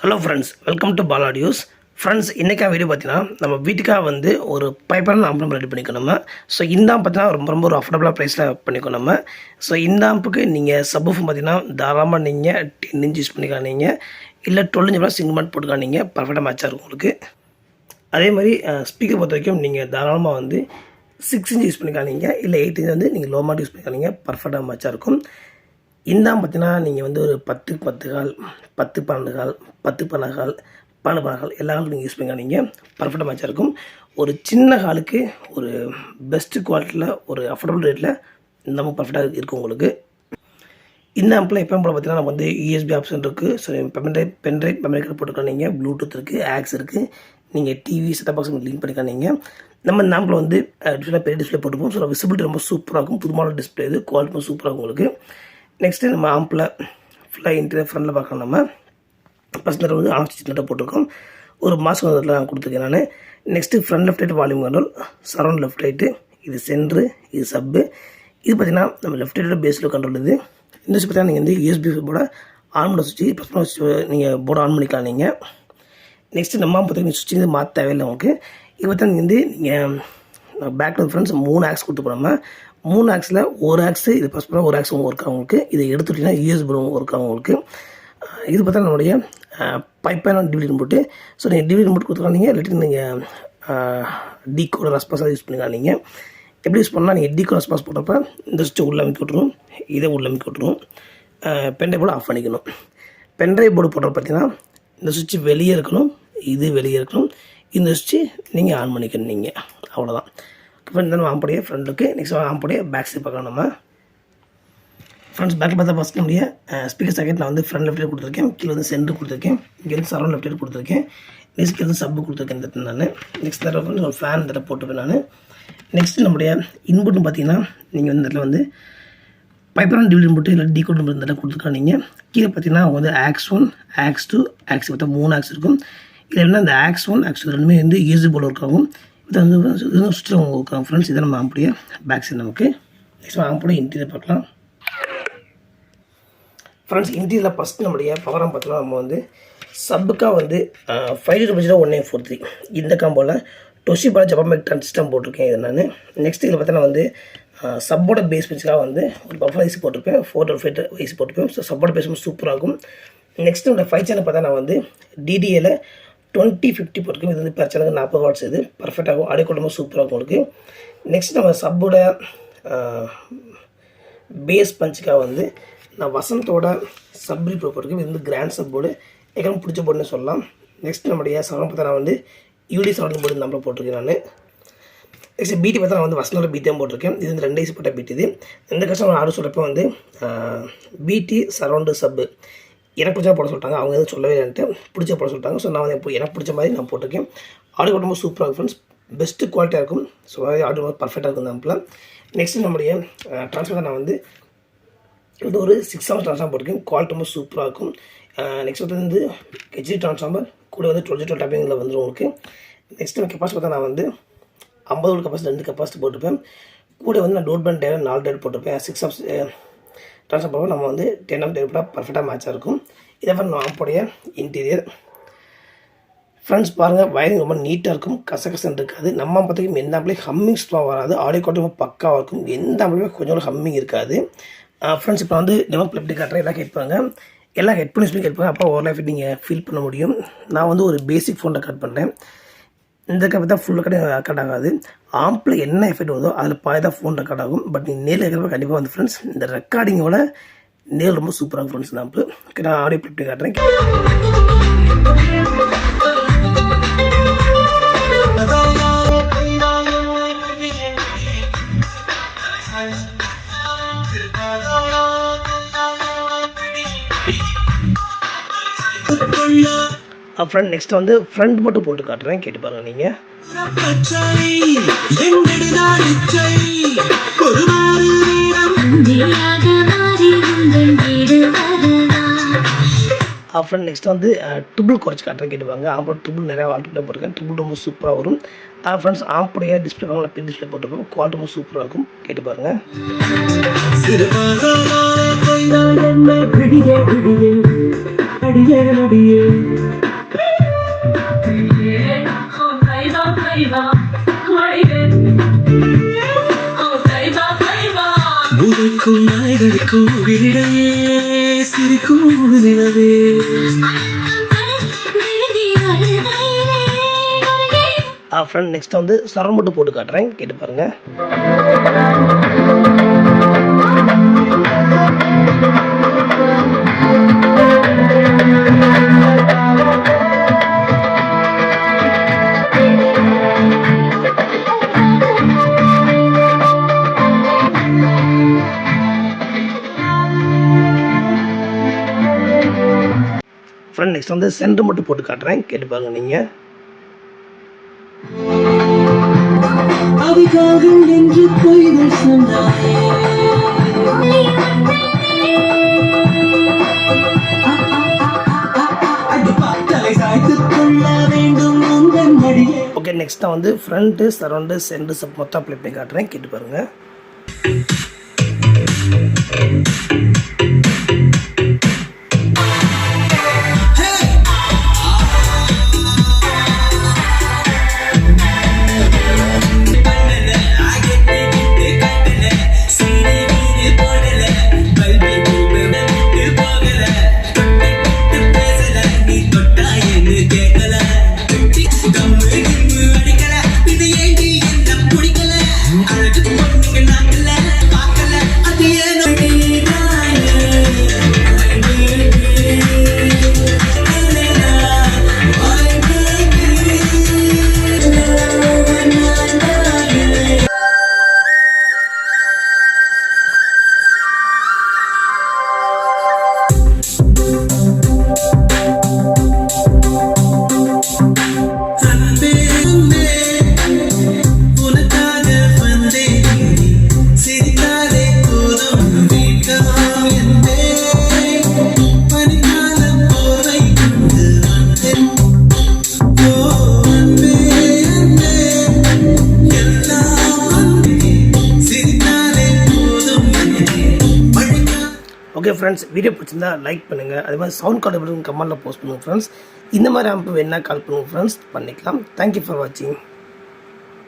Hello friends, welcome to Paal audios. Friends, இன்றைக்காக video பார்த்தீங்கன்னா நம்ம வீட்டுக்காக வந்து ஒரு பைப்பான ஆம்பளம் ரெடி பண்ணிக்கணும் நம்ம. ஸோ இந்த ஆம்ப் பார்த்தீங்கன்னா ரொம்ப ஒரு அஃபோர்டபுளாக ப்ரைஸில் பண்ணிக்கணும் நம்ம. ஸோ இந்த ஆம்புக்கு நீங்கள் சப்வூஃபர் பார்த்தீங்கன்னா தாராளமாக நீங்கள் 10 இன்ச் யூஸ் பண்ணிக்கலாம், நீங்கள் இல்லை 12 இன்ச் சிங்கிள் மாட் போட்டுக்கலாம், நீங்கள் பர்ஃபெக்டாக மேட்சாக இருக்கும் உங்களுக்கு. அதே மாதிரி ஸ்பீக்கர் பொறுத்த வரைக்கும் நீங்கள் தாராளமாக வந்து 6 இன்ச் யூஸ் பண்ணிக்கலாம், நீங்கள் இல்லை 8 இன்ச் வந்து நீங்கள் லோ மாட் யூஸ் பண்ணிக்கலாம், நீங்கள் பர்ஃபெக்டாக மேட்சாக இருக்கும். இந்த பார்த்தீங்கன்னா நீங்கள் வந்து ஒரு 10-10 கால், 10-12 கால், 10-12 கால், 12 கால் எல்லா காலும் நீங்கள் யூஸ் பண்ணிக்கலாம், நீங்கள் பர்ஃபெக்டாக மேட்சாக இருக்கும். ஒரு சின்ன காலுக்கு ஒரு பெஸ்ட்டு குவாலிட்டியில் ஒரு அஃபோர்டபுள் ரேட்டில் இந்த மாதிரி பர்ஃபெக்டாக இருக்கும் உங்களுக்கு. இந்த ஆம்பில் எப்போ போல் பார்த்தீங்கன்னா நம்ம வந்து யூஎஸ்பி ஆப்ஷன் இருக்குது. ஸோ பென்ட்ரைவ் மெமரி கார்டு போட்டுக்கலாம், நீங்கள் ப்ளூடூத் இருக்குது, ஆக்ஸ் இருக்குது, நீங்கள் டிவி செட்டப் பாக்ஸ் லிங்க் பண்ணிக்கலாம். நீங்கள் நம்ம இந்த ஆம்பில் வந்து டிஸ்பிளே பெரிய டிஸ்பிளே போட்டுப்போம். ஸோ விசிபிலிட்டி ரொம்ப சூப்பராக இருக்கும், புது மாடல் டிஸ்பிளே இது, குவாலிட்டி சூப்பராக இருக்கும் உங்களுக்கு. நெக்ஸ்ட்டு நம்ம ஆம்பில் ஃபுல்லாக இன்டீரியர் ஃப்ரண்டில் பார்க்கலாம். நம்ம ஃபஸ்ட் நேரம் வந்து ஆஃப் ஸ்டிச் போட்டிருக்கோம், ஒரு மாஸ்க் வந்து நான் கொடுத்துருக்கேன் நான். Next front left right volume control, surround left right, இது சென்ட்ரு, இது சப்பு. இது பார்த்திங்கன்னா நம்ம லெஃப்ட் ரைட்டோட பேஸில் கண்ட்ரோல். இது இந்த சுவிட்ச் பார்த்தீங்கன்னா நீங்கள் வந்து யூஎஸ்பி போர்டை ஆன் பண்ண சுவிட்ச் ப்ரெஸ் பண்ண சுவிட்ச் நீங்கள் போர்டை ஆன் பண்ணிக்கலாம் நீங்கள். நெக்ஸ்ட்டு நம்ம பார்த்தீங்கன்னா சுவிட்ச் வந்து மாற்ற தேவையில்லை உங்களுக்கு. இப்போ தான் நீங்கள் வந்து நீங்கள் பேக்கில் ஃப்ரெண்ட்ஸ் 3 ஆக்ஸ் கொடுத்து போடாம 3 ஆக்ஸில் ஒரு ஆக்ஸு இது ப்ரெஸ் பண்ணால் ஒரு ஆக்ஸ் ஒர்க் ஆகும் உங்களுக்கு. இதை எடுத்துட்டிங்கன்னா யூஎஸ்பி ஒர்க் ஆகும் உங்களுக்கு. இது பார்த்தா நம்மளுடைய பைப்பான டிவிடி ரிமோட்டு. ஸோ நீங்கள் டிவிடி ரிமோட் கொடுத்துக்கலாம், நீங்கள் இல்லாட்டி நீங்கள் டிகோட ரெஸ்பான்ஸாக யூஸ் பண்ணிக்கலாம். நீங்கள் எப்படி யூஸ் பண்ணால் நீங்கள் டிகோட ரெஸ்பான்ஸ் போட்டப்போ இந்த சுவிட்சை உள்ள அமைக்க விட்ருவோம், இதை உள்ள அமைக்க விட்ருவோம். பென்ட்ரைவ் போர்டு ஆஃப் பண்ணிக்கணும். பென்ட்ரைவ் போர்டு போடுற பார்த்தீங்கன்னா இந்த சுவிட்ச் வெளியே இருக்கணும், இது வெளியே இருக்கணும், இந்த சுவிட்சு நீங்கள் ஆன் பண்ணிக்கணும் நீங்கள், அவ்வளோதான். இப்போ இந்த நம்ம ஆம்புடைய ஃப்ரண்ட்டுக்கு நெக்ஸ்ட் ஆம்புடைய பேக் சைட் பார்க்கலாம். நம்ம ஃப்ரெண்ட்ஸ் பேக்கில் பார்த்தா ஃபஸ்ட் நம்முடைய ஸ்பீக்கர் சாக்கெட் நான் வந்து ஃப்ரண்ட் லெஃப்ட் சைடு கொடுத்துருக்கேன், கீழே வந்து சென்டர் கொடுத்துருக்கேன், இங்கே வந்து சரௌண்ட் லெஃப்ட் சைடு கொடுத்துருக்கேன், நெக்ஸ்ட் வந்து சப்பு கொடுத்துருக்கேன் இந்த நான். நெக்ஸ்ட் தடவை வந்து ஒரு ஃபேன் தடவை போட்டுப்பேன் நான். நெக்ஸ்ட்டு நம்முடைய இன்புட்னு பார்த்தீங்கன்னா நீங்கள் வந்து இதில் வந்து பைப்பரான டிவிடி இன்புட்டு இல்லை டிகோட் நம்பர் இந்த இடத்துல கொடுத்துருக்காங்க. நீங்கள் கீழே பார்த்தீங்கன்னா அவங்க வந்து ஆக்ஸ் 1, ஆக்ஸ் 2, ஆக்ஸ் பார்த்தா 3 ஆக்ஸ் இருக்கும். இதில் என்ன இந்த ஆக்ஸ் 1, ஆக்ஸ் 2 ரெண்டுமே வந்து யூஎஸ்பி போர்டு ஒர்க் ஆகும். இது வந்து சுவிட்சில் ஒர்க் ஆகும் ஃப்ரெண்ட்ஸ். இதை நம்ம ஆம்புடைய பேக் சைடு நமக்கு. நெக்ஸ்ட் ஆம்புடைய இன்டீரியர் பார்க்கலாம். ஃப்ரெண்ட்ஸ் இன்டீரியரில் ஃபஸ்ட்டு நம்முடைய பவரம் பார்த்தோம்னா நம்ம வந்து சப்புக்காக வந்து 5/1943 இந்த காம்போவில் டொஷிபா ஜப்பான் டிரான்சிஸ்டம் போட்டிருக்கேன் இது நான். நெக்ஸ்ட் இதில் பார்த்தா நான் வந்து சப்போட பேஸ் பிச்சுக்காக வந்து ஒரு பஃபர் ஐசி போட்டிருப்பேன், 4.5 ஐசி போட்டிருப்பேன். ஸோ சப்போட பேஸ் சூப்பராக இருக்கும். நெக்ஸ்ட்டு இந்த 5 சேனல் பார்த்தா நான் வந்து டிடிஏல 2050 போட்டிருக்கேன். இது வந்து பெர் சேனலுக்கு 40 வாட்ஸ். இது பர்ஃபெக்டாகும், ஆடியோ குவாலிட்டி சூப்பராக இருக்கும் உங்களுக்கு. நெக்ஸ்ட் நம்ம சப்போட பேஸ் பஞ்சுக்காக வந்து நான் வசந்தோட சப்ரி ப்ரோ போட்டிருக்கேன். இது வந்து கிராண்ட் சப் போர்டு, எனக்கு பிடிச்ச போர்டுன்னு சொல்லலாம். நெக்ஸ்ட் நம்முடைய சரௌண்ட் பார்த்தா நான் வந்து யூடி சரௌண்டிங் போர்டு நம்பர் போட்டிருக்கேன் நான். நெக்ஸ்ட் பிடி பார்த்தா நான் வந்து வசனோட பிடிஎம் போட்டிருக்கேன். இது வந்து 2 ஐசி போட்ட பிடி. இது எந்த கஷ்டம் ஆடு சொல்கிறப்ப வந்து பிடி சரௌண்டு சப்பு எனக்கு பிடிச்சா போட சொல்லிட்டாங்க, அவங்க எதுவும் சொல்லவே இல்லைன்ட்டு பிடிச்ச போட சொல்லிட்டாங்க. ஸோ நான் வந்து இப்போ எனக்கு பிடிச்ச மாதிரி நான் போட்டிருக்கேன். ஆடியோ ரொம்ப சூப்பராக இருக்கும் ஃப்ரெண்ட்ஸ், பெஸ்ட்டு குவாலிட்டியாக இருக்கும். ஸோ ஆடியோ பர்ஃபெக்டாக இருக்கும் இந்த ஆம்பில். நெக்ஸ்ட்டு நம்முடைய ட்ரான்ஸ்ஃபர் நான் வந்து இது ஒரு 6 ஹவர்ஸ் ட்ரான்ஸ்ஃபார்மர் போட்டிருக்கேன், குவாலிட்டி ரொம்ப சூப்பராக இருக்கும். நெக்ஸ்ட் வந்து ஹெச்டி ட்ரான்ஸ்ஃபார்மர் கூட வந்து 12 டாப்பிங்கில் வந்துடும் உங்களுக்கு. நெக்ஸ்ட் கெப்பாசிட்டி பார்த்தா நான் வந்து 50 வோல்ட் கெப்பாசிட்டி 2 கெப்பாசிட்டி போட்டிருப்பேன். கூட வந்து நான் டோர் பேண்ட் டேர் 4 டேர் போட்டிருப்பேன். 6 ஹவர்ஸ் ட்ரான்ஸ்ஃபார்மர் நம்ம வந்து 10 ஹவர் டேர் போட்டால் பர்ஃபெக்டாக மேட்சாக இருக்கும். இதை வந்து நான் ஆம்புடைய இன்டீரியர் ஃப்ரெண்ட்ஸ் பாருங்கள், வயரிங் ரொம்ப நீட்டாக இருக்கும், கசகசன்னு இருக்காது. நம்ம பார்த்திங்கன்னா எந்த ஆம்பிளையும் ஹம்மிங் சுத்தமாக வராது, ஆடியோ குவாலிட்டி ரொம்ப பக்காவாக இருக்கும், எந்த ஆம்பிளையுமே கொஞ்சம் ஹம்மிங் இருக்காது. ஃப்ரெண்ட்ஸ் இப்போ வந்து டெமோ எப்படி காட்டுறேன், எல்லாம் கேட்பாங்க, எல்லாம் ஹெட் பண்ணி சொல்லி கேட்பாங்க. அப்போ ஒரு லைஃப் நீங்கள் ஃபீல் பண்ண முடியும். நான் வந்து ஒரு பேசிக் ஃபோனில் கட் பண்ணுறேன். இந்த கட் தான் ஃபுல் ரெக்கார்ட் ஆகாது. ஆம்பில் என்ன எஃபெக்ட் வருதோ அதில் பாதி தான் ஃபோன் ரெக்கார்ட் ஆகும். பட் நீங்கள் நேரில் இருக்கிறப்ப கண்டிப்பாக வந்து ஃப்ரெண்ட்ஸ் இந்த ரெக்கார்டிங்கோட நேரில் ரொம்ப சூப்பராக இருக்கும் ஃப்ரெண்ட்ஸ். நான் இப்போ நான் ஆடியோ எப்படி காட்டுறேன். ஃப்ரெண்ட் நெக்ஸ்ட் வந்து ஃப்ரண்ட் மட்டும் போட்டு காட்டுறேன், கேட்டு பாருங்க நீங்கள். அப்புறம் நெக்ஸ்ட் வந்து ட்ரிபிள் குறைச்சி காட்டுறேன் கேட்டுப்பாங்க. ஆம்போட ட்ரிபிள் நிறையா ஆல்ரெடி போட்டிருக்கேன். ட்ரிபிள் ரொம்ப சூப்பராக வரும். ஃப்ரெண்ட்ஸ் ஆம்புடைய டிஸ்பிளே வாங்கலாம், பின் டிஸ்பிளே போட்டிருக்கோம். குவாலிட்டி ரொம்ப சூப்பராக இருக்கும், கேட்டு பாருங்க. உதைக்கும் நாய்களுக்கும் விடையே சிரிக்கும் நிலவே. ஃப்ரெண்ட் நெக்ஸ்ட் வந்து சரம் மட்டும் போட்டு காட்டுறேன், கேட்டு பாருங்க. ஃப்ரெண்ட் நெக்ஸ்ட் வந்து சென்டர் மட்டும் போட்டு காட்டுறேன், கேட்டு பாருங்க நீங்க. அவிகாரம் என்று பொய்கள் சொன்னாயே, சாய்த்துக் கொள்ள வேண்டும் உங்கள் மடியே. ஓகே, நெக்ஸ்ட் தான் வந்து ஃப்ரண்ட்டு சரௌண்டு சென்டர் சப் மொத்தம் அப்ளை பண்ணி காட்டுறேன், கேட்டு பாருங்க. ஓகே ஃப்ரெண்ட்ஸ், வீடியோ பிடிச்சிருந்தா லைக் பண்ணுங்கள். அதே மாதிரி சவுண்ட் கார்டு கமெண்ட்டில் போஸ்ட் பண்ணுங்கள் ஃப்ரெண்ட்ஸ். இந்த மாதிரி ஆம்பு வேணால் கால் பண்ணுங்கள் ஃப்ரெண்ட்ஸ், பண்ணிக்கலாம். தேங்க்யூ ஃபார் வாட்சிங்.